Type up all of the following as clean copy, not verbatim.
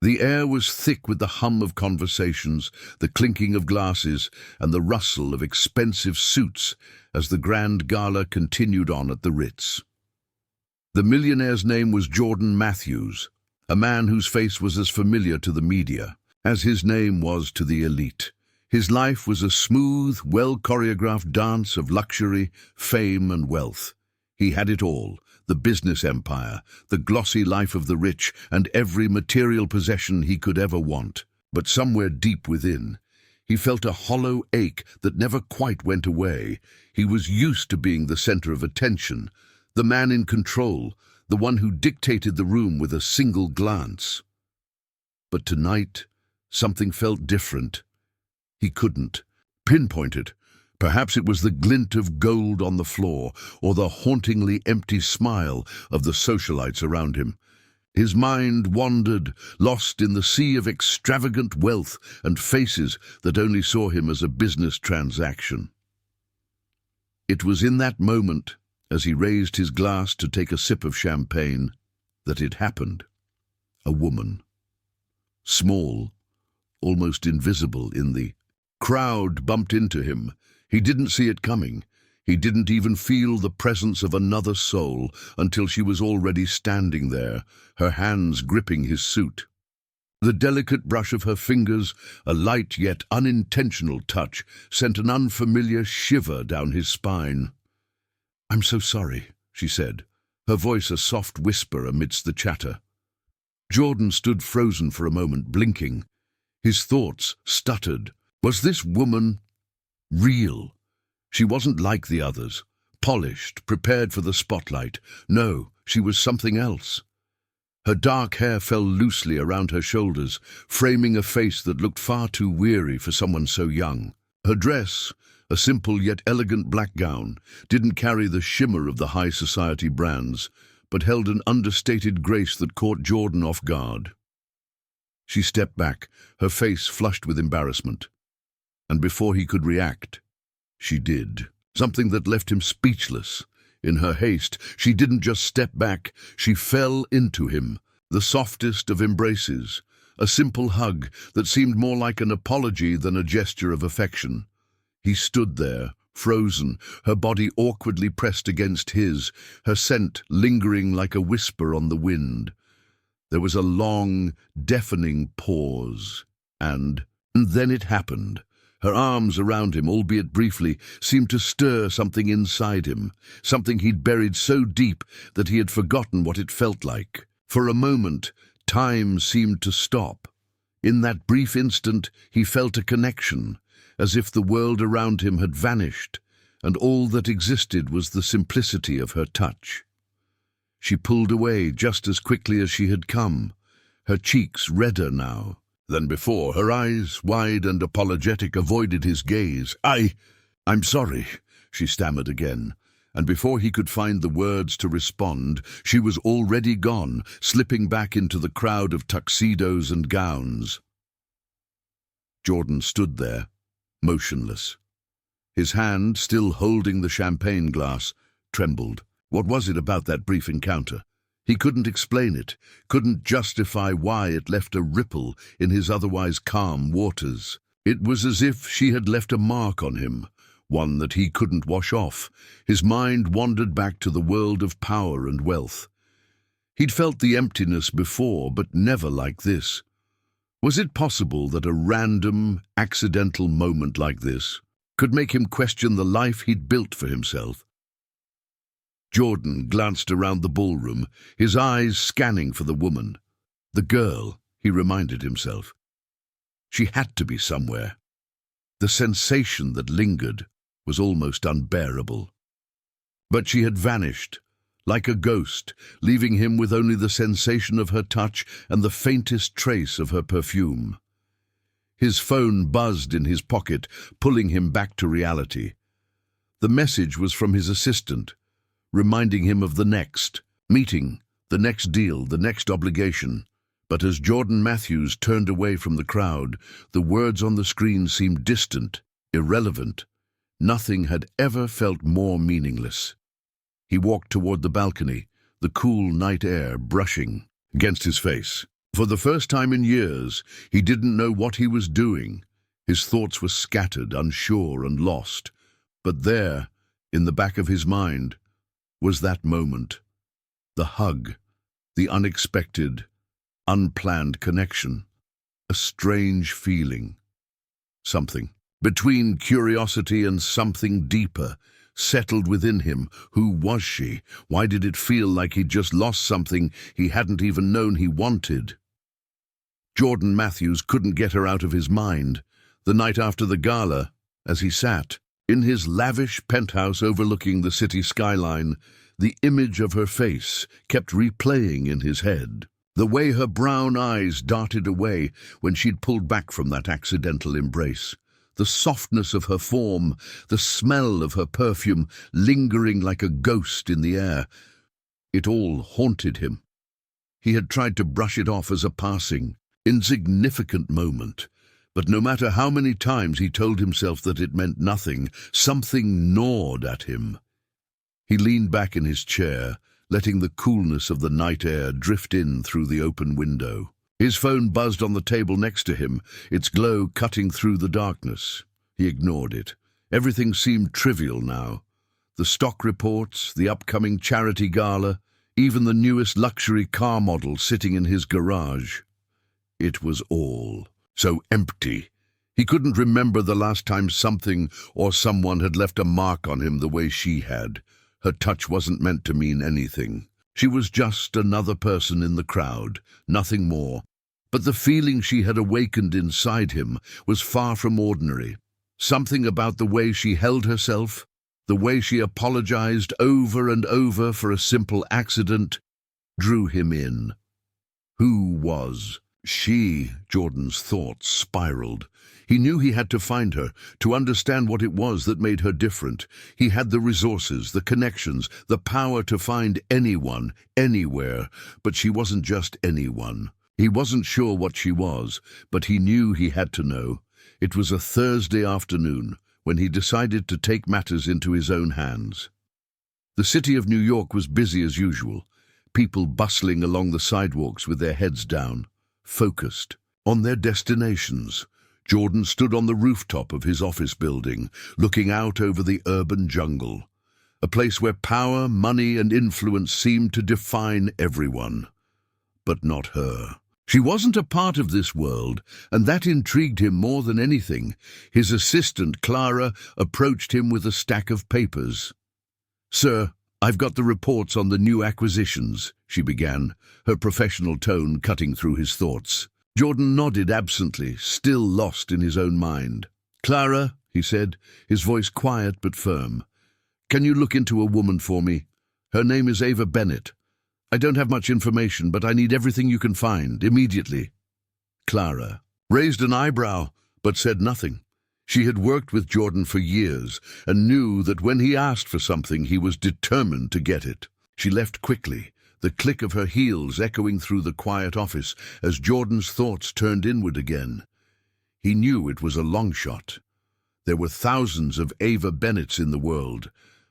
The air was thick with the hum of conversations, the clinking of glasses, and the rustle of expensive suits as the grand gala continued on at the Ritz. The millionaire's name was Jordan Matthews, a man whose face was as familiar to the media as his name was to the elite. His life was a smooth, well-choreographed dance of luxury, fame, and wealth. He had it all: the business empire, the glossy life of the rich, and every material possession he could ever want. But somewhere deep within, he felt a hollow ache that never quite went away. He was used to being the center of attention, the man in control, the one who dictated the room with a single glance. But tonight, something felt different. He couldn't pinpoint it. Perhaps it was the glint of gold on the floor, or the hauntingly empty smile of the socialites around him. His mind wandered, lost in the sea of extravagant wealth and faces that only saw him as a business transaction. It was in that moment, as he raised his glass to take a sip of champagne, that it happened. A woman. Small, almost invisible in the crowd, bumped into him. He didn't see it coming. He didn't even feel the presence of another soul until she was already standing there, her hands gripping his suit. The delicate brush of her fingers, a light yet unintentional touch, sent an unfamiliar shiver down his spine. "I'm so sorry," she said, her voice a soft whisper amidst the chatter. Jordan stood frozen for a moment, blinking. His thoughts stuttered. Was this woman real? She wasn't like the others, polished, prepared for the spotlight. No, she was something else. Her dark hair fell loosely around her shoulders, framing a face that looked far too weary for someone so young. Her dress, a simple yet elegant black gown, didn't carry the shimmer of the high society brands, but held an understated grace that caught Jordan off guard. She stepped back, her face flushed with embarrassment. And before he could react, she did. Something that left him speechless. In her haste, she didn't just step back, she fell into him, the softest of embraces, a simple hug that seemed more like an apology than a gesture of affection. He stood there, frozen, her body awkwardly pressed against his, her scent lingering like a whisper on the wind. There was a long, deafening pause, and then it happened. Her arms around him, albeit briefly, seemed to stir something inside him, something he'd buried so deep that he had forgotten what it felt like. For a moment, time seemed to stop. In that brief instant, he felt a connection, as if the world around him had vanished, and all that existed was the simplicity of her touch. She pulled away just as quickly as she had come, her cheeks redder now than before. Her eyes, wide and apologetic, avoided his gaze. I'm sorry," she stammered again, and before he could find the words to respond, she was already gone, slipping back into the crowd of tuxedos and gowns. Jordan stood there, motionless. His hand, still holding the champagne glass, trembled. What was it about that brief encounter? He couldn't explain it, couldn't justify why it left a ripple in his otherwise calm waters. It was as if she had left a mark on him, one that he couldn't wash off. His mind wandered back to the world of power and wealth. He'd felt the emptiness before, but never like this. Was it possible that a random, accidental moment like this could make him question the life he'd built for himself? Jordan glanced around the ballroom, his eyes scanning for the woman. The girl, he reminded himself. She had to be somewhere. The sensation that lingered was almost unbearable. But she had vanished, like a ghost, leaving him with only the sensation of her touch and the faintest trace of her perfume. His phone buzzed in his pocket, pulling him back to reality. The message was from his assistant, reminding him of the next meeting, the next deal, the next obligation. But as Jordan Matthews turned away from the crowd, the words on the screen seemed distant, irrelevant. Nothing had ever felt more meaningless. He walked toward the balcony, the cool night air brushing against his face. For the first time in years, he didn't know what he was doing. His thoughts were scattered, unsure and lost. But there, in the back of his mind, was that moment. The hug, the unexpected, unplanned connection. A strange feeling. Something between curiosity and something deeper settled within him. Who was she? Why did it feel like he'd just lost something he hadn't even known he wanted? Jordan Matthews couldn't get her out of his mind. The night after the gala, as he sat in his lavish penthouse overlooking the city skyline, the image of her face kept replaying in his head. The way her brown eyes darted away when she'd pulled back from that accidental embrace. The softness of her form, the smell of her perfume lingering like a ghost in the air. It all haunted him. He had tried to brush it off as a passing, insignificant moment. But no matter how many times he told himself that it meant nothing, something gnawed at him. He leaned back in his chair, letting the coolness of the night air drift in through the open window. His phone buzzed on the table next to him, its glow cutting through the darkness. He ignored it. Everything seemed trivial now. The stock reports, the upcoming charity gala, even the newest luxury car model sitting in his garage. It was all so empty. He couldn't remember the last time something or someone had left a mark on him the way she had. Her touch wasn't meant to mean anything. She was just another person in the crowd, nothing more. But the feeling she had awakened inside him was far from ordinary. Something about the way she held herself, the way she apologized over and over for a simple accident, drew him in. Who was she? Jordan's thoughts spiraled. He knew he had to find her, to understand what it was that made her different. He had the resources, the connections, the power to find anyone, anywhere. But she wasn't just anyone. He wasn't sure what she was, but he knew he had to know. It was a Thursday afternoon when he decided to take matters into his own hands. The city of New York was busy as usual, people bustling along the sidewalks with their heads down, focused on their destinations. Jordan stood on the rooftop of his office building, looking out over the urban jungle, a place where power, money, and influence seemed to define everyone. But not her. She wasn't a part of this world, and that intrigued him more than anything. His assistant, Clara, approached him with a stack of papers. "Sir, I've got the reports on the new acquisitions," she began, her professional tone cutting through his thoughts. Jordan nodded absently, still lost in his own mind. "Clara," he said, his voice quiet but firm, "can you look into a woman for me? Her name is Ava Bennett. I don't have much information, but I need everything you can find, immediately." Clara raised an eyebrow, but said nothing. She had worked with Jordan for years, and knew that when he asked for something, he was determined to get it. She left quickly, the click of her heels echoing through the quiet office as Jordan's thoughts turned inward again. He knew it was a long shot. There were thousands of Ava Bennetts in the world,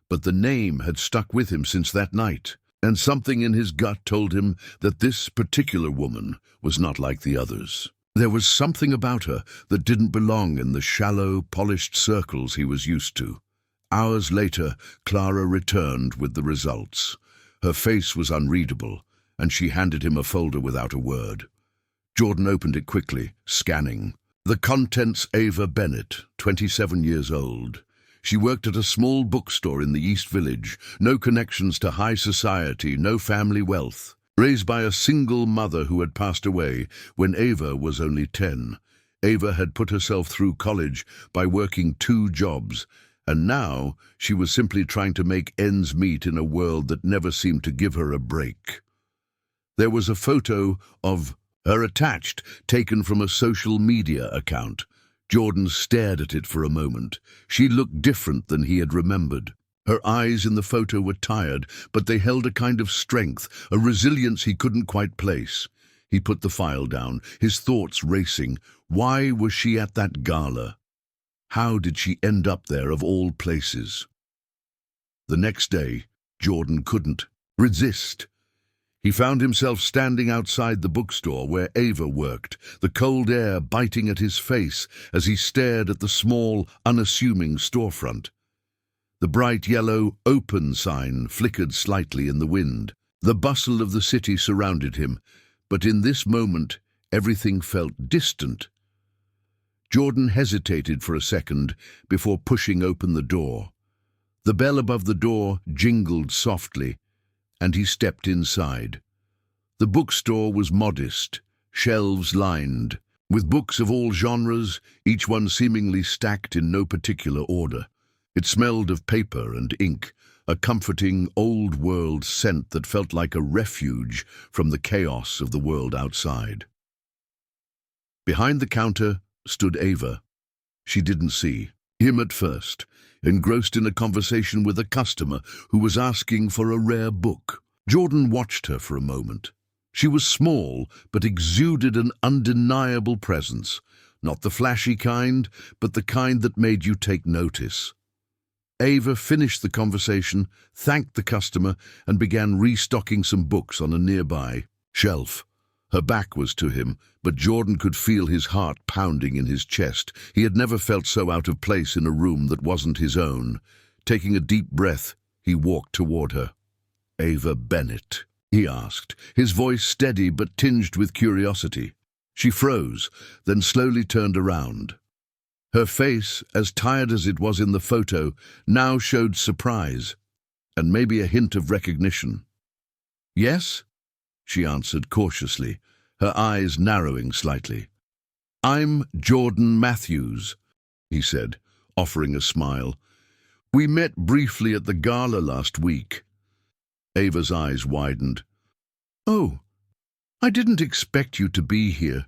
but the name had stuck with him since that night, and something in his gut told him that this particular woman was not like the others. There was something about her that didn't belong in the shallow, polished circles he was used to. Hours later, Clara returned with the results. Her face was unreadable, and she handed him a folder without a word. Jordan opened it quickly, scanning. The contents: Ava Bennett, 27 years old. She worked at a small bookstore in the East Village, no connections to high society, no family wealth. Raised by a single mother who had passed away when Ava was only 10. Ava had put herself through college by working 2 jobs, and now she was simply trying to make ends meet in a world that never seemed to give her a break. There was a photo of her attached, taken from a social media account. Jordan stared at it for a moment. She looked different than he had remembered. Her eyes in the photo were tired, but they held a kind of strength, a resilience he couldn't quite place. He put the file down, his thoughts racing. Why was she at that gala? How did she end up there of all places? The next day, Jordan couldn't resist. He found himself standing outside the bookstore where Ava worked, the cold air biting at his face as he stared at the small, unassuming storefront. The bright yellow "Open" sign flickered slightly in the wind. The bustle of the city surrounded him, but in this moment everything felt distant. Jordan hesitated for a second before pushing open the door. The bell above the door jingled softly, and he stepped inside. The bookstore was modest, shelves lined, with books of all genres, each one seemingly stacked in no particular order. It smelled of paper and ink, a comforting, old-world scent that felt like a refuge from the chaos of the world outside. Behind the counter stood Ava. She didn't see him at first, engrossed in a conversation with a customer who was asking for a rare book. Jordan watched her for a moment. She was small, but exuded an undeniable presence, not the flashy kind, but the kind that made you take notice. Ava finished the conversation, thanked the customer, and began restocking some books on a nearby shelf. Her back was to him, but Jordan could feel his heart pounding in his chest. He had never felt so out of place in a room that wasn't his own. Taking a deep breath, he walked toward her. "Ava Bennett?" he asked, his voice steady but tinged with curiosity. She froze, then slowly turned around. Her face, as tired as it was in the photo, now showed surprise, and maybe a hint of recognition. "Yes?" she answered cautiously, her eyes narrowing slightly. "I'm Jordan Matthews," he said, offering a smile. "We met briefly at the gala last week." Ava's eyes widened. "Oh, I didn't expect you to be here,"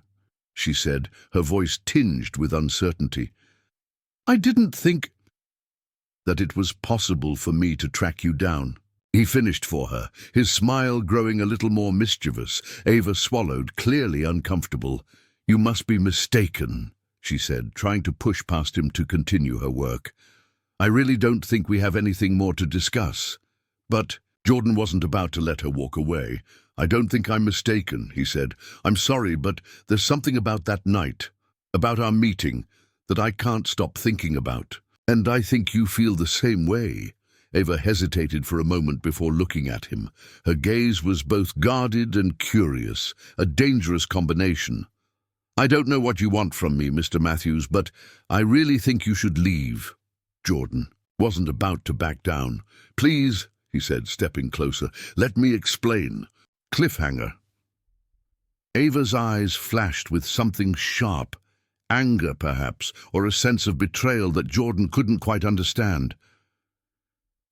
she said, her voice tinged with uncertainty. "I didn't think that it was possible for me to track you down." He finished for her, his smile growing a little more mischievous. Ava swallowed, clearly uncomfortable. "You must be mistaken," she said, trying to push past him to continue her work. "I really don't think we have anything more to discuss." But Jordan wasn't about to let her walk away. "I don't think I'm mistaken," he said. "I'm sorry, but there's something about that night, about our meeting, that I can't stop thinking about. And I think you feel the same way." Ava hesitated for a moment before looking at him. Her gaze was both guarded and curious, a dangerous combination. "I don't know what you want from me, Mr. Matthews, but I really think you should leave." Jordan wasn't about to back down. "Please," he said, stepping closer, "let me explain." Cliffhanger. Ava's eyes flashed with something sharp, anger perhaps, or a sense of betrayal that Jordan couldn't quite understand.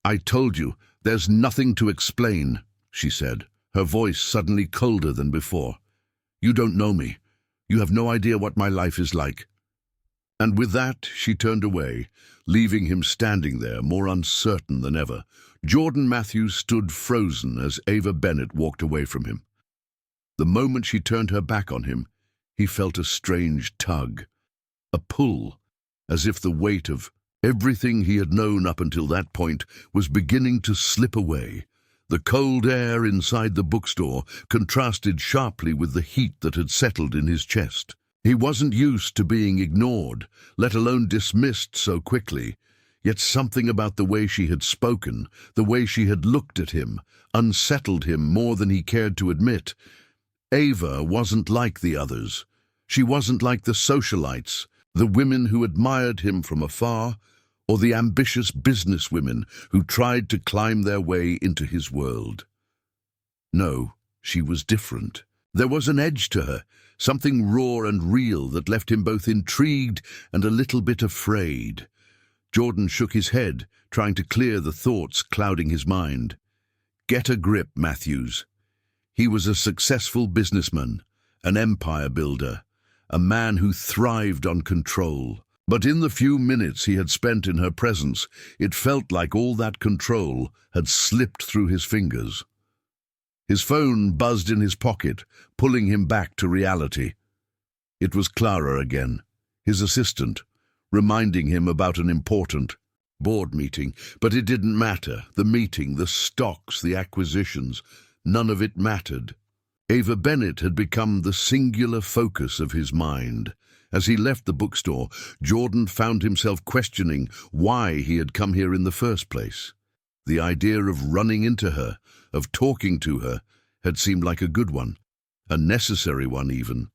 "I told you, there's nothing to explain," she said, her voice suddenly colder than before. "You don't know me. You have no idea what my life is like." And with that, she turned away, leaving him standing there, more uncertain than ever. Jordan Matthews stood frozen as Ava Bennett walked away from him. The moment she turned her back on him, he felt a strange tug, a pull, as if the weight of everything he had known up until that point was beginning to slip away. The cold air inside the bookstore contrasted sharply with the heat that had settled in his chest. He wasn't used to being ignored, let alone dismissed so quickly. Yet something about the way she had spoken, the way she had looked at him, unsettled him more than he cared to admit. Ava wasn't like the others. She wasn't like the socialites, the women who admired him from afar, or the ambitious businesswomen who tried to climb their way into his world. No, she was different. There was an edge to her, something raw and real that left him both intrigued and a little bit afraid. Jordan shook his head, trying to clear the thoughts clouding his mind. Get a grip, Matthews. He was a successful businessman, an empire builder, a man who thrived on control. But in the few minutes he had spent in her presence, it felt like all that control had slipped through his fingers. His phone buzzed in his pocket, pulling him back to reality. It was Clara again, his assistant, reminding him about an important board meeting. But it didn't matter. The meeting, the stocks, the acquisitions. none of it mattered. Ava Bennett had become the singular focus of his mind. As he left the bookstore, Jordan found himself questioning why he had come here in the first place. The idea of running into her, of talking to her, had seemed like a good one, a necessary one even.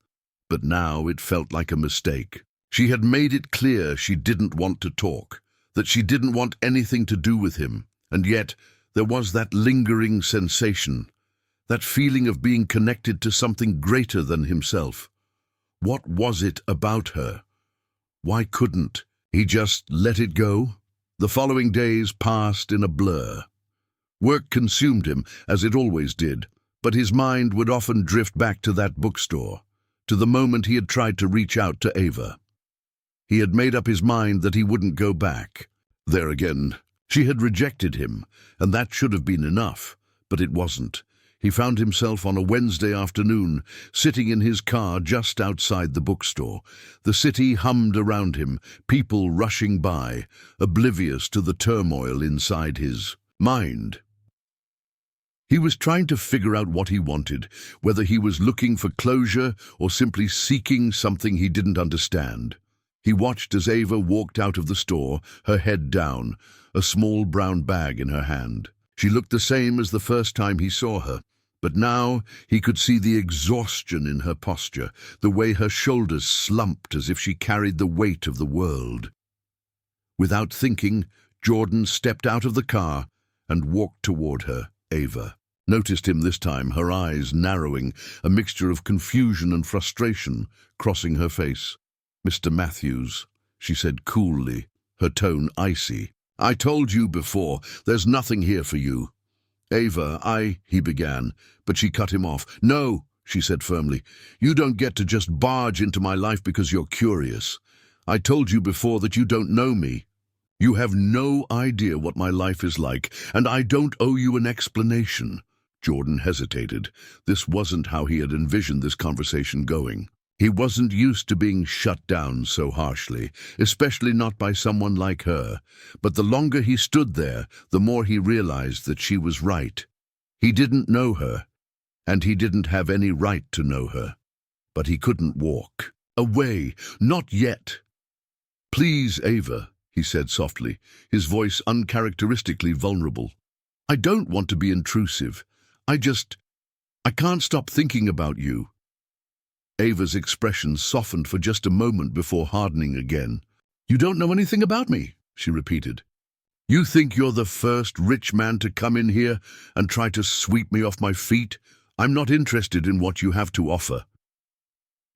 But now it felt like a mistake. She had made it clear she didn't want to talk, that she didn't want anything to do with him, and yet there was that lingering sensation, that feeling of being connected to something greater than himself. What was it about her? Why couldn't he just let it go? The following days passed in a blur. Work consumed him, as it always did, but his mind would often drift back to that bookstore, to the moment he had tried to reach out to Ava. He had made up his mind that he wouldn't go back. There again, she had rejected him, and that should have been enough, but it wasn't. He found himself on a Wednesday afternoon, sitting in his car just outside the bookstore. The city hummed around him, people rushing by, oblivious to the turmoil inside his mind. He was trying to figure out what he wanted, whether he was looking for closure or simply seeking something he didn't understand. He watched as Ava walked out of the store, her head down, a small brown bag in her hand. She looked the same as the first time he saw her, but now he could see the exhaustion in her posture, the way her shoulders slumped as if she carried the weight of the world. Without thinking, Jordan stepped out of the car and walked toward her. Ava noticed him this time, her eyes narrowing, a mixture of confusion and frustration crossing her face. "Mr. Matthews," she said coolly, her tone icy. "I told you before, there's nothing here for you." "Ava, he began, but she cut him off. "No," she said firmly, "you don't get to just barge into my life because you're curious. I told you before that you don't know me. You have no idea what my life is like, and I don't owe you an explanation." Jordan hesitated. This wasn't how he had envisioned this conversation going. He wasn't used to being shut down so harshly, especially not by someone like her. But the longer he stood there, the more he realized that she was right. He didn't know her, and he didn't have any right to know her. But he couldn't walk away, not yet. "Please, Ava," he said softly, his voice uncharacteristically vulnerable. "I don't want to be intrusive. I can't stop thinking about you." Ava's expression softened for just a moment before hardening again. "You don't know anything about me," she repeated. "You think you're the first rich man to come in here and try to sweep me off my feet? I'm not interested in what you have to offer."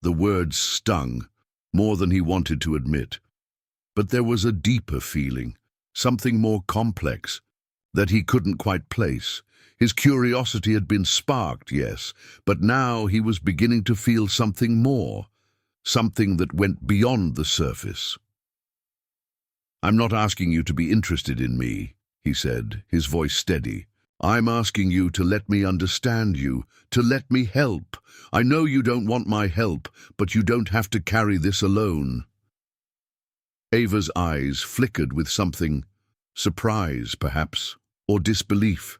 The words stung, more than he wanted to admit. But there was a deeper feeling, something more complex, that he couldn't quite place. His curiosity had been sparked, yes, but now he was beginning to feel something more, something that went beyond the surface. "I'm not asking you to be interested in me," he said, his voice steady. "I'm asking you to let me understand you, to let me help. I know you don't want my help, but you don't have to carry this alone." Ava's eyes flickered with something, surprise, perhaps, or disbelief.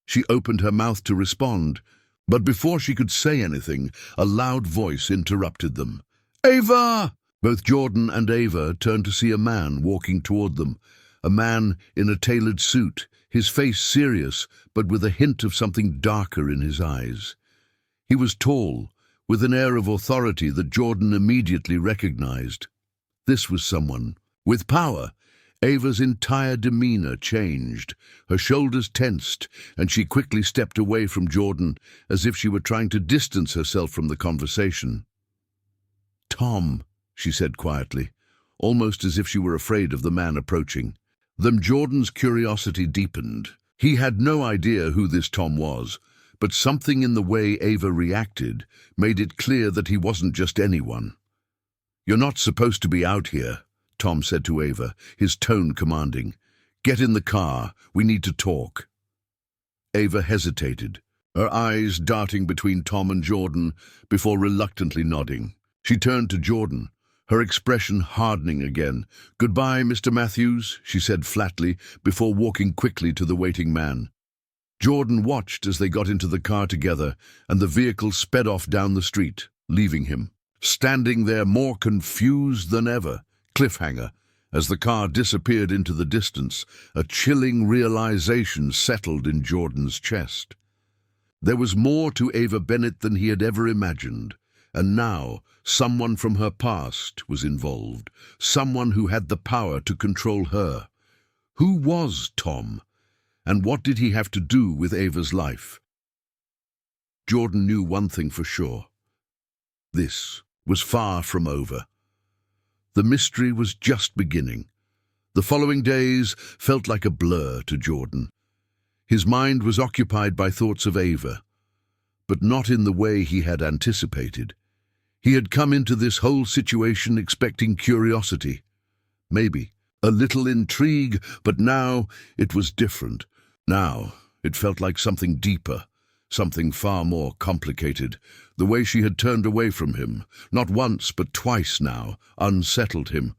She opened her mouth to respond, but before she could say anything, a loud voice interrupted them. "Ava!" Both Jordan and Ava turned to see a man walking toward them, a man in a tailored suit, his face serious, but with a hint of something darker in his eyes. He was tall, with an air of authority that Jordan immediately recognized. This was someone with power. Ava's entire demeanor changed. Her shoulders tensed, and she quickly stepped away from Jordan as if she were trying to distance herself from the conversation. "Tom," she said quietly, almost as if she were afraid of the man approaching. Then Jordan's curiosity deepened. He had no idea who this Tom was, but something in the way Ava reacted made it clear that he wasn't just anyone. "You're not supposed to be out here," Tom said to Ava, his tone commanding. "Get in the car. We need to talk." Ava hesitated, her eyes darting between Tom and Jordan before reluctantly nodding. She turned to Jordan, her expression hardening again. "Goodbye, Mr. Matthews," she said flatly before walking quickly to the waiting man. Jordan watched as they got into the car together, and the vehicle sped off down the street, leaving him, standing there more confused than ever. Cliffhanger. As the car disappeared into the distance, a chilling realization settled in Jordan's chest. There was more to Ava Bennett than he had ever imagined, and now someone from her past was involved, someone who had the power to control her. Who was Tom, and what did he have to do with Ava's life? Jordan knew one thing for sure. This was far from over. The mystery was just beginning. The following days felt like a blur to Jordan. His mind was occupied by thoughts of Ava, but not in the way he had anticipated. He had come into this whole situation expecting curiosity, maybe a little intrigue, but now it was different. Now it felt like something deeper, something far more complicated. The way she had turned away from him, not once but twice now, unsettled him.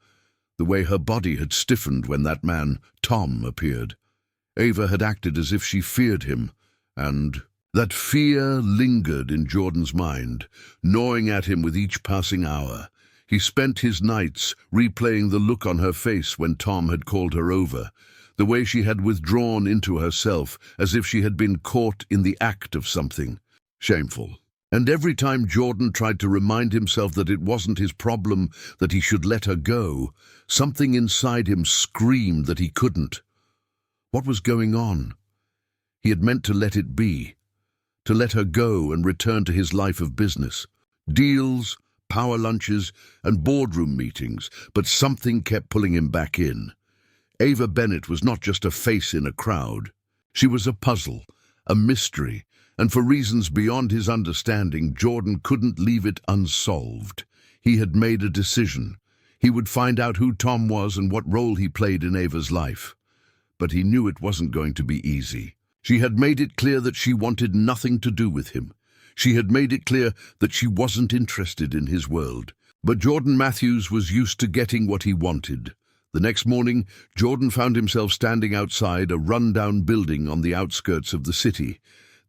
The way her body had stiffened when that man, Tom, appeared. Ava had acted as if she feared him, and that fear lingered in Jordan's mind, gnawing at him with each passing hour. He spent his nights replaying the look on her face when Tom had called her over, the way she had withdrawn into herself as if she had been caught in the act of something shameful. And every time Jordan tried to remind himself that it wasn't his problem, that he should let her go, something inside him screamed that he couldn't. What was going on? He had meant to let it be, to let her go and return to his life of business, deals, power lunches, and boardroom meetings, but something kept pulling him back in. Ava Bennett was not just a face in a crowd. She was a puzzle, a mystery, and for reasons beyond his understanding, Jordan couldn't leave it unsolved. He had made a decision. He would find out who Tom was and what role he played in Ava's life. But he knew it wasn't going to be easy. She had made it clear that she wanted nothing to do with him. She had made it clear that she wasn't interested in his world. But Jordan Matthews was used to getting what he wanted. The next morning, Jordan found himself standing outside a run-down building on the outskirts of the city.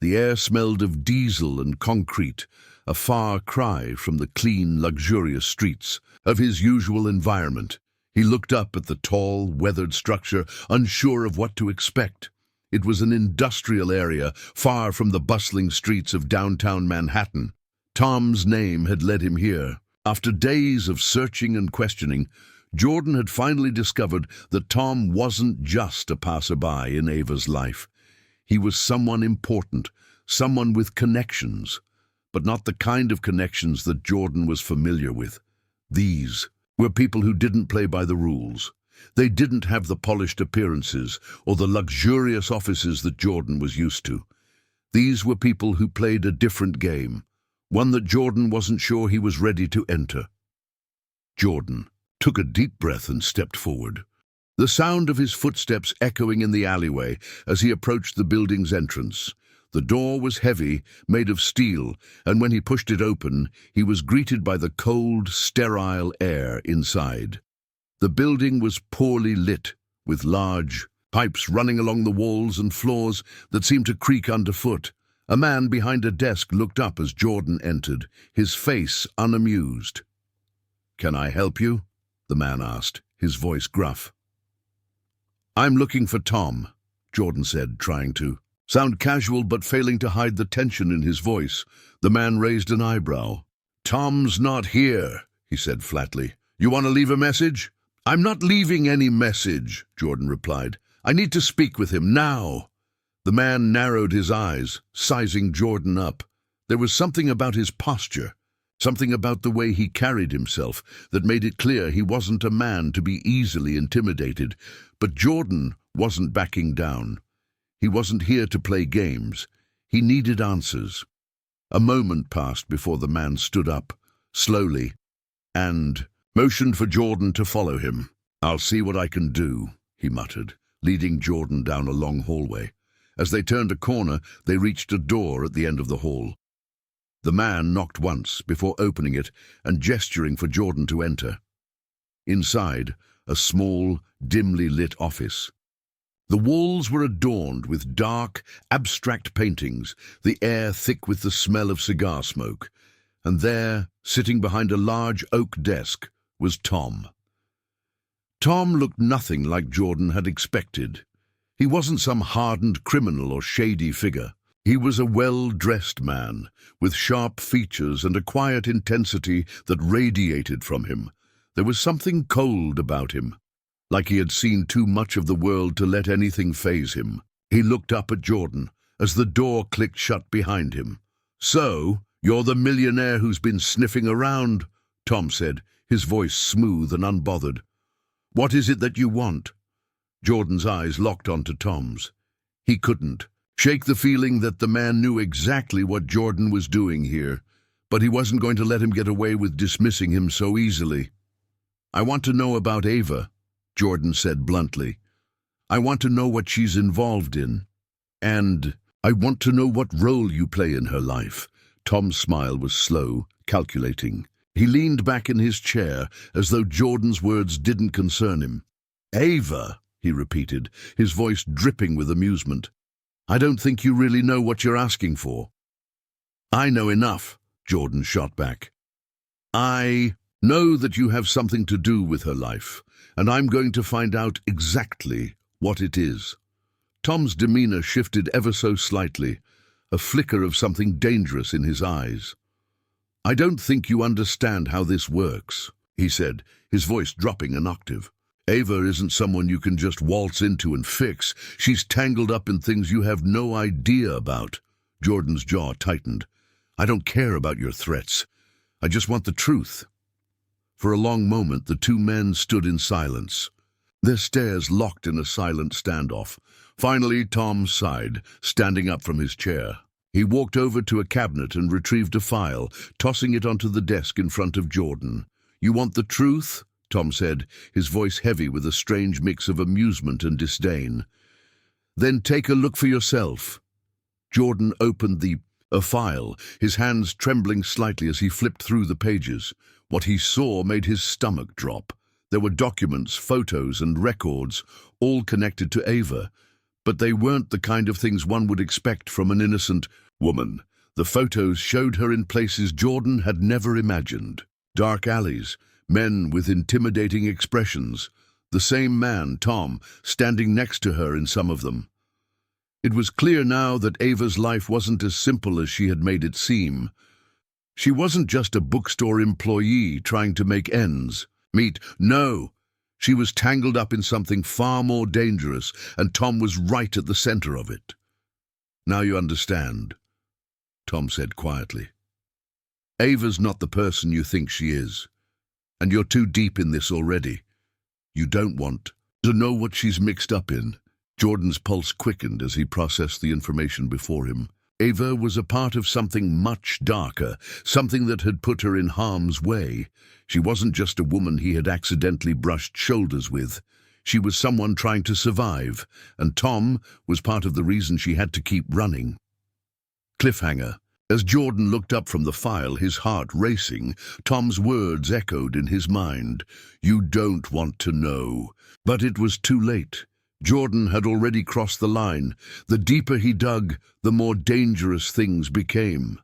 The air smelled of diesel and concrete, a far cry from the clean, luxurious streets of his usual environment. He looked up at the tall, weathered structure, unsure of what to expect. It was an industrial area, far from the bustling streets of downtown Manhattan. Tom's name had led him here. After days of searching and questioning, Jordan had finally discovered that Tom wasn't just a passerby in Ava's life. He was someone important, someone with connections, but not the kind of connections that Jordan was familiar with. These were people who didn't play by the rules. They didn't have the polished appearances or the luxurious offices that Jordan was used to. These were people who played a different game, one that Jordan wasn't sure he was ready to enter. Jordan took a deep breath and stepped forward, the sound of his footsteps echoing in the alleyway as he approached the building's entrance. The door was heavy, made of steel, and when he pushed it open, he was greeted by the cold, sterile air inside. The building was poorly lit, with large pipes running along the walls and floors that seemed to creak underfoot. A man behind a desk looked up as Jordan entered, his face unamused. "Can I help you?" the man asked, his voice gruff. "I'm looking for Tom," Jordan said, trying to sound casual but failing to hide the tension in his voice. The man raised an eyebrow. "Tom's not here," he said flatly. "You want to leave a message?" "I'm not leaving any message," Jordan replied. "I need to speak with him now." The man narrowed his eyes, sizing Jordan up. There was something about his posture, something about the way he carried himself, that made it clear he wasn't a man to be easily intimidated. But Jordan wasn't backing down. He wasn't here to play games. He needed answers. A moment passed before the man stood up, slowly, and motioned for Jordan to follow him. "I'll see what I can do," he muttered, leading Jordan down a long hallway. As they turned a corner, they reached a door at the end of the hall. The man knocked once before opening it and gesturing for Jordan to enter. Inside, a small, dimly lit office. The walls were adorned with dark, abstract paintings, the air thick with the smell of cigar smoke. And there, sitting behind a large oak desk, was Tom. Tom looked nothing like Jordan had expected. He wasn't some hardened criminal or shady figure. He was a well-dressed man, with sharp features and a quiet intensity that radiated from him. There was something cold about him, like he had seen too much of the world to let anything faze him. He looked up at Jordan as the door clicked shut behind him. "So, you're the millionaire who's been sniffing around," Tom said, his voice smooth and unbothered. "What is it that you want?" Jordan's eyes locked onto Tom's. He couldn't shake the feeling that the man knew exactly what Jordan was doing here, but he wasn't going to let him get away with dismissing him so easily. "I want to know about Ava," Jordan said bluntly. "I want to know what she's involved in. And I want to know what role you play in her life." Tom's smile was slow, calculating. He leaned back in his chair as though Jordan's words didn't concern him. "Ava," he repeated, his voice dripping with amusement. "I don't think you really know what you're asking for." "I know enough," Jordan shot back. "I know that you have something to do with her life, and I'm going to find out exactly what it is." Tom's demeanor shifted ever so slightly, a flicker of something dangerous in his eyes. "I don't think you understand how this works," he said, his voice dropping an octave. "Ava isn't someone you can just waltz into and fix. She's tangled up in things you have no idea about." Jordan's jaw tightened. "I don't care about your threats. I just want the truth." For a long moment, the two men stood in silence, their stares locked in a silent standoff. Finally, Tom sighed, standing up from his chair. He walked over to a cabinet and retrieved a file, tossing it onto the desk in front of Jordan. "You want the truth?" Tom said, his voice heavy with a strange mix of amusement and disdain. "Then take a look for yourself." Jordan opened a file, his hands trembling slightly as he flipped through the pages. What he saw made his stomach drop. There were documents, photos, and records, all connected to Ava, but they weren't the kind of things one would expect from an innocent woman. The photos showed her in places Jordan had never imagined. Dark alleys, men with intimidating expressions, the same man, Tom, standing next to her in some of them. It was clear now that Ava's life wasn't as simple as she had made it seem. She wasn't just a bookstore employee trying to make ends meet. No, she was tangled up in something far more dangerous, and Tom was right at the center of it. "Now you understand," Tom said quietly. "Ava's not the person you think she is, and you're too deep in this already. You don't want to know what she's mixed up in." Jordan's pulse quickened as he processed the information before him. Ava was a part of something much darker, something that had put her in harm's way. She wasn't just a woman he had accidentally brushed shoulders with. She was someone trying to survive, and Tom was part of the reason she had to keep running. Cliffhanger. As Jordan looked up from the file, his heart racing, Tom's words echoed in his mind. "You don't want to know." But it was too late. Jordan had already crossed the line. The deeper he dug, the more dangerous things became.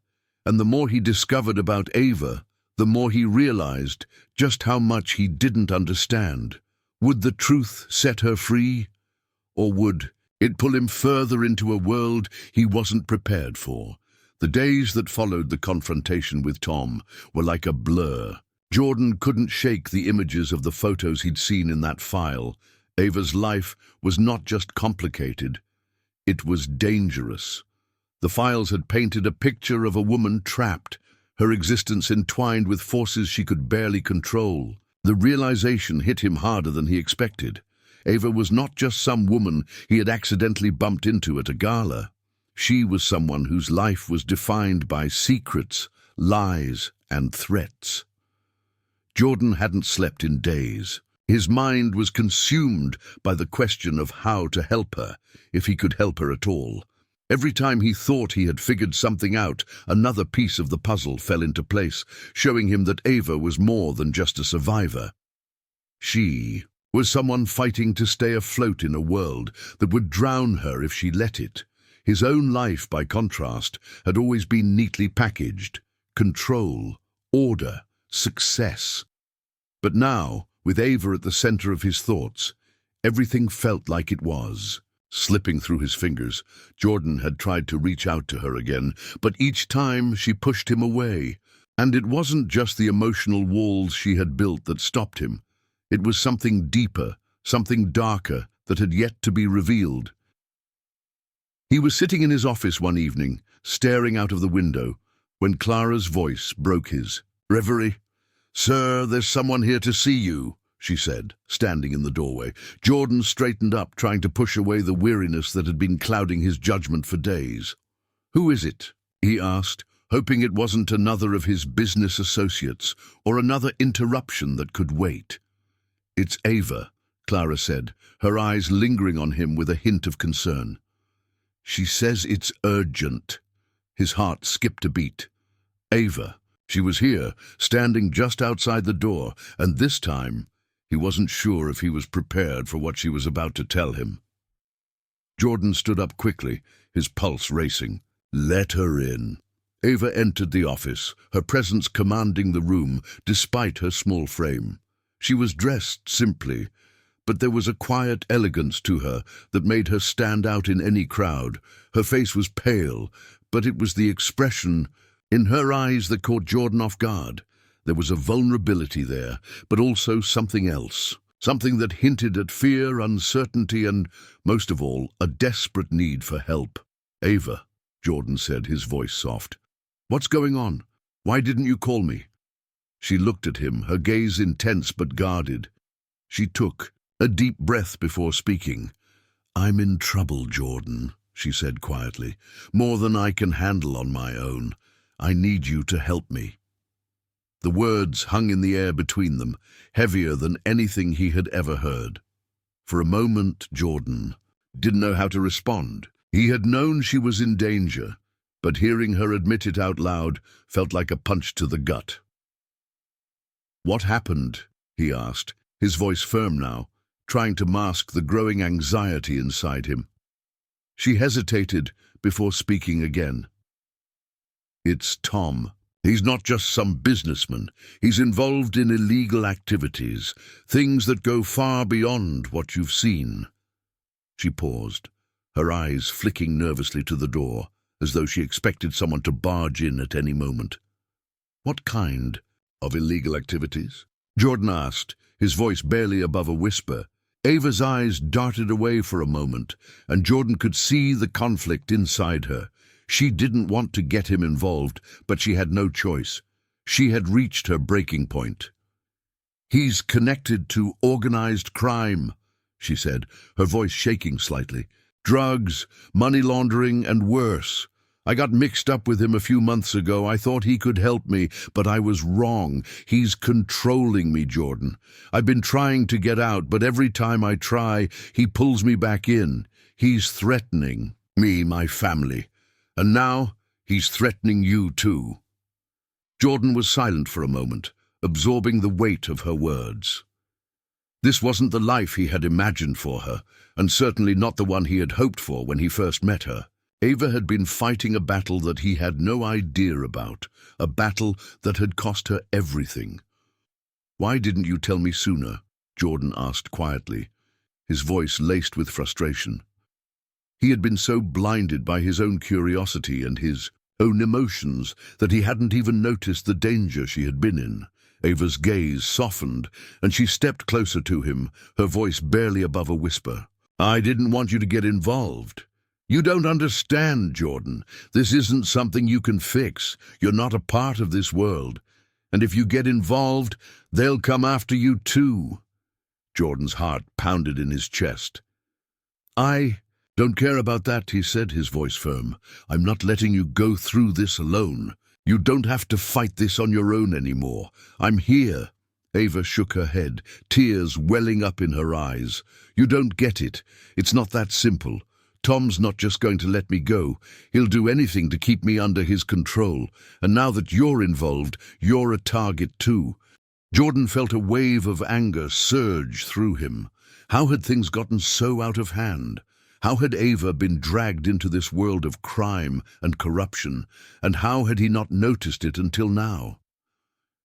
And the more he discovered about Ava, the more he realized just how much he didn't understand. Would the truth set her free? Or would it pull him further into a world he wasn't prepared for? The days that followed the confrontation with Tom were like a blur. Jordan couldn't shake the images of the photos he'd seen in that file. Ava's life was not just complicated, it was dangerous. The files had painted a picture of a woman trapped, her existence entwined with forces she could barely control. The realization hit him harder than he expected. Ava was not just some woman he had accidentally bumped into at a gala. She was someone whose life was defined by secrets, lies, and threats. Jordan hadn't slept in days. His mind was consumed by the question of how to help her, if he could help her at all. Every time he thought he had figured something out, another piece of the puzzle fell into place, showing him that Ava was more than just a survivor. She Was someone fighting to stay afloat in a world that would drown her if she let it? His own life, by contrast, had always been neatly packaged: control, order, success. But now, with Ava at the center of his thoughts, everything felt like it was. Slipping through his fingers, Jordan had tried to reach out to her again, but each time she pushed him away. And it wasn't just the emotional walls she had built that stopped him. It was something deeper, something darker that had yet to be revealed. He was sitting in his office one evening, staring out of the window, when Clara's voice broke his reverie. "Sir, there's someone here to see you," she said, standing in the doorway. Jordan straightened up, trying to push away the weariness that had been clouding his judgment for days. "Who is it?" he asked, hoping it wasn't another of his business associates or another interruption that could wait. "It's Ava," Clara said, her eyes lingering on him with a hint of concern. "She says it's urgent." His heart skipped a beat. Ava. She was here, standing just outside the door, and this time he wasn't sure if he was prepared for what she was about to tell him. Jordan stood up quickly, his pulse racing. "Let her in." Ava entered the office, her presence commanding the room, despite her small frame. She was dressed simply, but there was a quiet elegance to her that made her stand out in any crowd. Her face was pale, but it was the expression in her eyes that caught Jordan off guard. There was a vulnerability there, but also something else, something that hinted at fear, uncertainty, and, most of all, a desperate need for help. "Ava," Jordan said, his voice soft. "What's going on? Why didn't you call me?" She looked at him, her gaze intense but guarded. She took a deep breath before speaking. "I'm in trouble, Jordan," she said quietly. "More than I can handle on my own. I need you to help me." The words hung in the air between them, heavier than anything he had ever heard. For a moment, Jordan didn't know how to respond. He had known she was in danger, but hearing her admit it out loud felt like a punch to the gut. "What happened?" he asked, his voice firm now, trying to mask the growing anxiety inside him. She hesitated before speaking again. "It's Tom. He's not just some businessman. He's involved in illegal activities, things that go far beyond what you've seen." She paused, her eyes flicking nervously to the door, as though she expected someone to barge in at any moment. "What kind of illegal activities?" Jordan asked, his voice barely above a whisper. Ava's eyes darted away for a moment, and Jordan could see the conflict inside her. She didn't want to get him involved, but she had no choice. She had reached her breaking point. "He's connected to organized crime," she said, her voice shaking slightly. "Drugs, money laundering, and worse. I got mixed up with him a few months ago. I thought he could help me, but I was wrong. He's controlling me, Jordan. I've been trying to get out, but every time I try, he pulls me back in. He's threatening me, my family. And now he's threatening you too." Jordan was silent for a moment, absorbing the weight of her words. This wasn't the life he had imagined for her, and certainly not the one he had hoped for when he first met her. Ava had been fighting a battle that he had no idea about, a battle that had cost her everything. "Why didn't you tell me sooner?" Jordan asked quietly, his voice laced with frustration. He had been so blinded by his own curiosity and his own emotions that he hadn't even noticed the danger she had been in. Ava's gaze softened, and she stepped closer to him, her voice barely above a whisper. "I didn't want you to get involved. You don't understand, Jordan. This isn't something you can fix. You're not a part of this world. And if you get involved, they'll come after you too." Jordan's heart pounded in his chest. "I don't care about that," he said, his voice firm. "I'm not letting you go through this alone. You don't have to fight this on your own anymore. I'm here." Ava shook her head, tears welling up in her eyes. "You don't get it. It's not that simple. Tom's not just going to let me go. He'll do anything to keep me under his control. And now that you're involved, you're a target too. Jordan felt a wave of anger surge through him. How had things gotten so out of hand? How had Ava been dragged into this world of crime and corruption, and how had he not noticed it until now?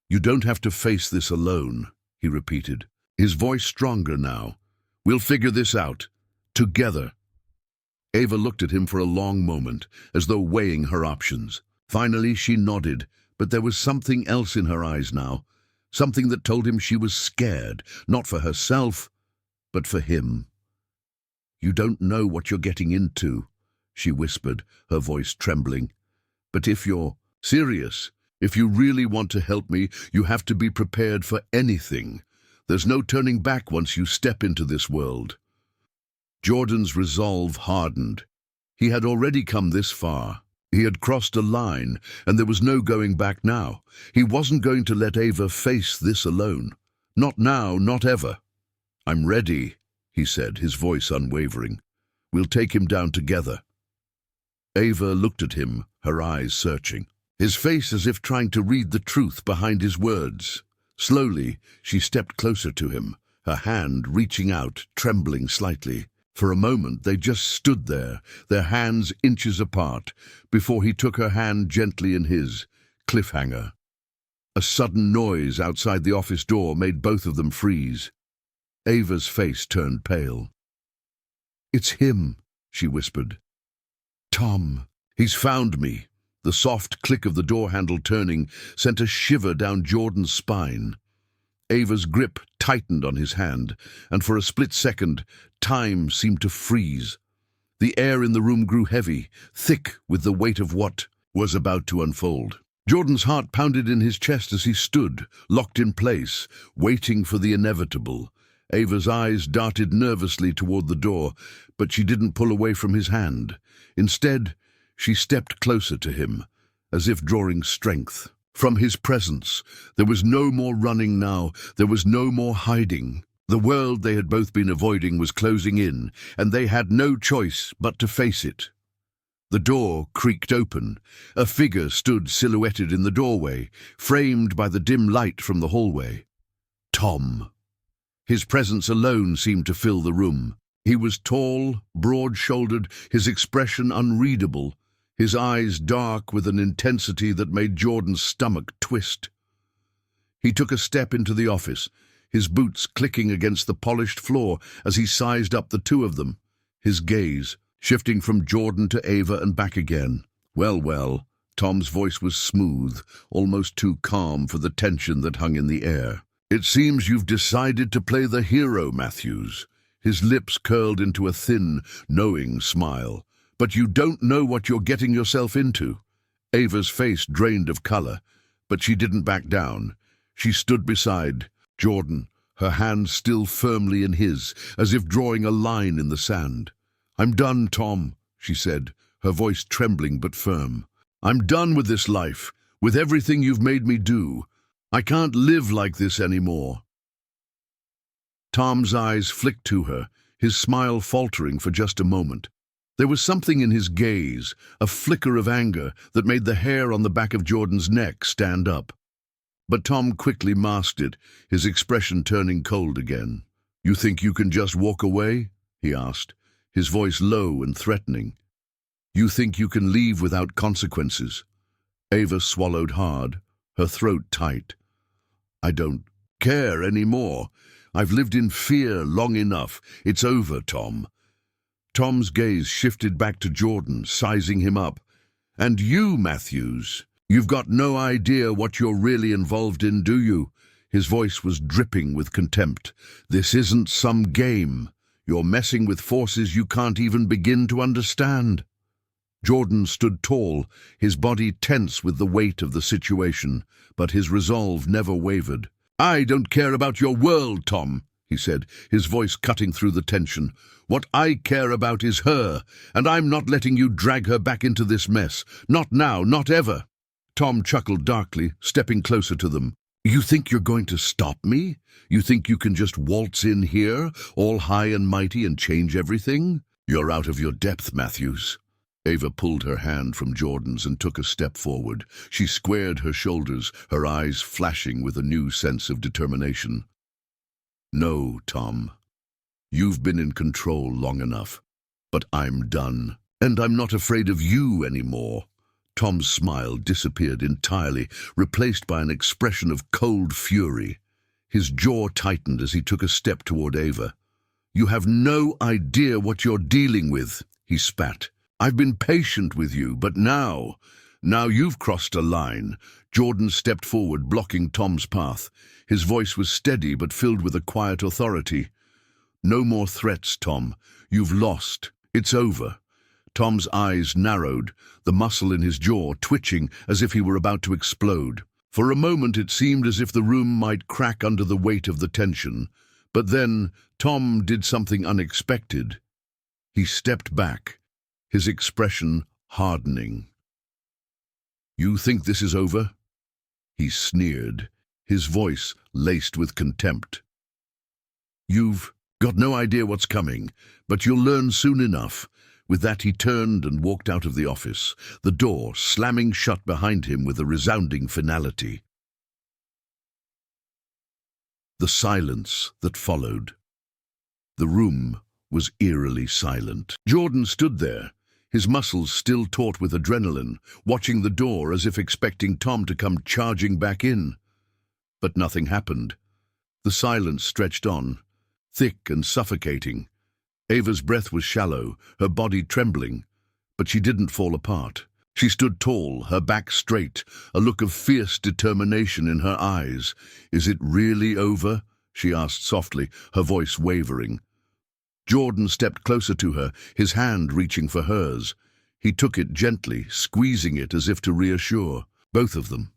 "You don't have to face this alone," he repeated, his voice stronger now. "We'll figure this out. Together." Ava looked at him for a long moment, as though weighing her options. Finally, she nodded, but there was something else in her eyes now, something that told him she was scared, not for herself, but for him. "You don't know what you're getting into," she whispered, her voice trembling. "But if you're serious, if you really want to help me, you have to be prepared for anything. There's no turning back once you step into this world." Jordan's resolve hardened. He had already come this far. He had crossed a line, and there was no going back now. He wasn't going to let Ava face this alone. Not now, not ever. "I'm ready," he said, his voice unwavering. "We'll take him down together." Ava looked at him, her eyes searching, his face as if trying to read the truth behind his words. Slowly, she stepped closer to him, her hand reaching out, trembling slightly. For a moment they just stood there, their hands inches apart, before he took her hand gently in his. Cliffhanger. A sudden noise outside the office door made both of them freeze. Ava's face turned pale. "It's him," she whispered. "Tom. He's found me." The soft click of the door handle turning sent a shiver down Jordan's spine. Ava's grip tightened on his hand, and for a split second, time seemed to freeze. The air in the room grew heavy, thick with the weight of what was about to unfold. Jordan's heart pounded in his chest as he stood, locked in place, waiting for the inevitable. Ava's eyes darted nervously toward the door, but she didn't pull away from his hand. Instead, she stepped closer to him, as if drawing strength. From his presence, there was no more running now, there was no more hiding. The world they had both been avoiding was closing in, and they had no choice but to face it. The door creaked open. A figure stood silhouetted in the doorway, framed by the dim light from the hallway. Tom. His presence alone seemed to fill the room. He was tall, broad-shouldered, his expression unreadable, his eyes dark with an intensity that made Jordan's stomach twist. He took a step into the office, his boots clicking against the polished floor as he sized up the two of them, his gaze shifting from Jordan to Ava and back again. "Well, well," Tom's voice was smooth, almost too calm for the tension that hung in the air. "It seems you've decided to play the hero, Matthews." His lips curled into a thin, knowing smile. "But you don't know what you're getting yourself into." Ava's face drained of color, but she didn't back down. She stood beside Jordan, her hand still firmly in his, as if drawing a line in the sand. "I'm done, Tom," she said, her voice trembling but firm. "I'm done with this life, with everything you've made me do. I can't live like this anymore." Tom's eyes flicked to her, his smile faltering for just a moment. There was something in his gaze, a flicker of anger, that made the hair on the back of Jordan's neck stand up. But Tom quickly masked it, his expression turning cold again. "You think you can just walk away?" he asked, his voice low and threatening. "You think you can leave without consequences?" Ava swallowed hard, her throat tight. "I don't care anymore. I've lived in fear long enough. It's over, Tom." Tom's gaze shifted back to Jordan, sizing him up. "And you, Matthews, you've got no idea what you're really involved in, do you?" His voice was dripping with contempt. "This isn't some game. You're messing with forces you can't even begin to understand." Jordan stood tall, his body tense with the weight of the situation, but his resolve never wavered. "I don't care about your world, Tom," he said, his voice cutting through the tension. "What I care about is her, and I'm not letting you drag her back into this mess. Not now, not ever." Tom chuckled darkly, stepping closer to them. "You think you're going to stop me? You think you can just waltz in here, all high and mighty, and change everything? You're out of your depth, Matthews." Ava pulled her hand from Jordan's and took a step forward. She squared her shoulders, her eyes flashing with a new sense of determination. "No, Tom. You've been in control long enough. But I'm done. And I'm not afraid of you anymore." Tom's smile disappeared entirely, replaced by an expression of cold fury. His jaw tightened as he took a step toward Ava. "You have no idea what you're dealing with," he spat. "I've been patient with you, but now you've crossed a line." Jordan stepped forward, blocking Tom's path. His voice was steady but filled with a quiet authority. "No more threats, Tom. You've lost. It's over." Tom's eyes narrowed, the muscle in his jaw twitching as if he were about to explode. For a moment it seemed as if the room might crack under the weight of the tension. But then Tom did something unexpected. He stepped back, his expression hardening. "You think this is over?" He sneered, his voice laced with contempt. "You've got no idea what's coming, but you'll learn soon enough." With that he turned and walked out of the office, the door slamming shut behind him with a resounding finality. The silence that followed. The room was eerily silent. Jordan stood there, his muscles still taut with adrenaline, watching the door as if expecting Tom to come charging back in. But nothing happened. The silence stretched on, thick and suffocating. Ava's breath was shallow, her body trembling, but she didn't fall apart. She stood tall, her back straight, a look of fierce determination in her eyes. "Is it really over?" she asked softly, her voice wavering. Jordan stepped closer to her, his hand reaching for hers. He took it gently, squeezing it as if to reassure both of them.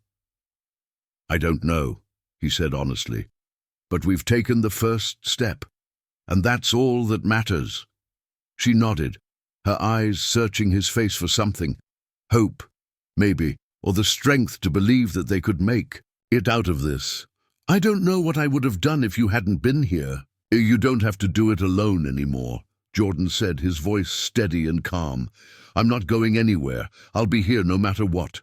"I don't know," he said honestly, "but we've taken the first step. And that's all that matters." She nodded, her eyes searching his face for something. Hope, maybe, or the strength to believe that they could make it out of this. "I don't know what I would have done if you hadn't been here." "You don't have to do it alone anymore," Jordan said, his voice steady and calm. "I'm not going anywhere. I'll be here no matter what."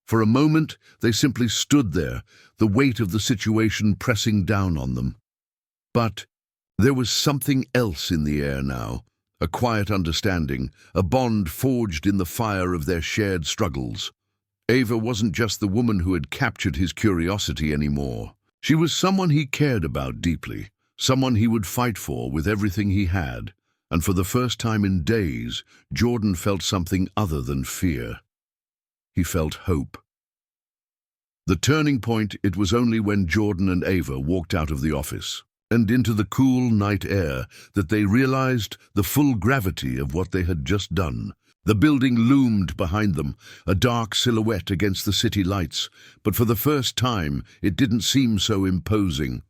For a moment, they simply stood there, the weight of the situation pressing down on them. But there was something else in the air now, a quiet understanding, a bond forged in the fire of their shared struggles. Ava wasn't just the woman who had captured his curiosity anymore. She was someone he cared about deeply, someone he would fight for with everything he had. And for the first time in days, Jordan felt something other than fear. He felt hope. The turning point, it was only when Jordan and Ava walked out of the office and into the cool night air that they realized the full gravity of what they had just done. The building loomed behind them, a dark silhouette against the city lights, but for the first time it didn't seem so imposing.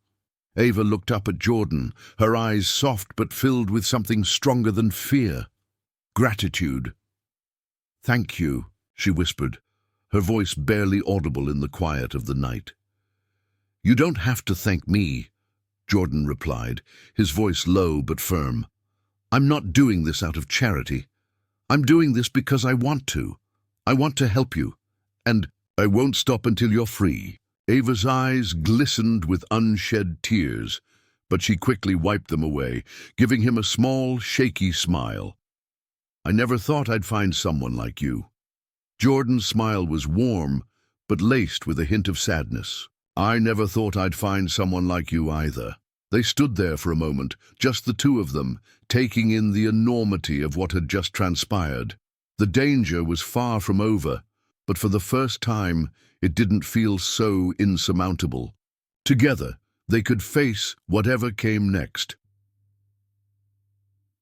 Ava looked up at Jordan, her eyes soft but filled with something stronger than fear. Gratitude. "Thank you," she whispered, her voice barely audible in the quiet of the night. "You don't have to thank me," Jordan replied, his voice low but firm. "I'm not doing this out of charity. I'm doing this because I want to. I want to help you. And I won't stop until you're free." Ava's eyes glistened with unshed tears, but she quickly wiped them away, giving him a small, shaky smile. "I never thought I'd find someone like you." Jordan's smile was warm, but laced with a hint of sadness. "I never thought I'd find someone like you either." They stood there for a moment, just the two of them, taking in the enormity of what had just transpired. The danger was far from over, but for the first time, it didn't feel so insurmountable. Together, they could face whatever came next.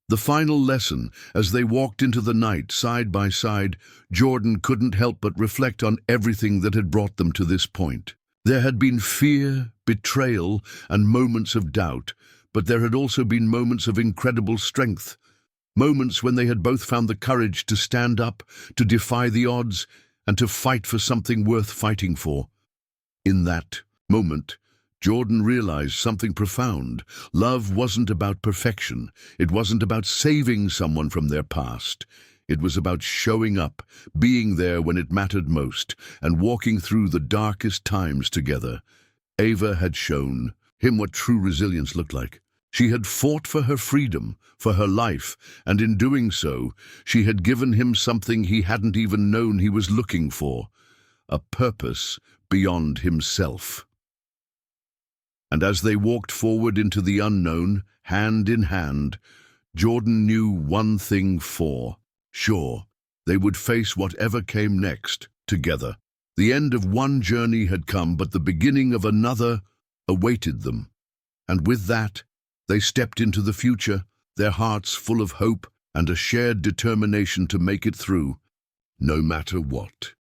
The final lesson, as they walked into the night side by side, Jordan couldn't help but reflect on everything that had brought them to this point. There had been fear, betrayal, and moments of doubt, but there had also been moments of incredible strength, moments when they had both found the courage to stand up, to defy the odds, and to fight for something worth fighting for. In that moment, Jordan realized something profound. Love wasn't about perfection. It wasn't about saving someone from their past. It was about showing up, being there when it mattered most, and walking through the darkest times together. Ava had shown him what true resilience looked like. She had fought for her freedom, for her life, and in doing so, she had given him something he hadn't even known he was looking for, a purpose beyond himself. And as they walked forward into the unknown, hand in hand, Jordan knew one thing for sure: they would face whatever came next, together. The end of one journey had come, but the beginning of another awaited them. And with that, they stepped into the future, their hearts full of hope and a shared determination to make it through, no matter what.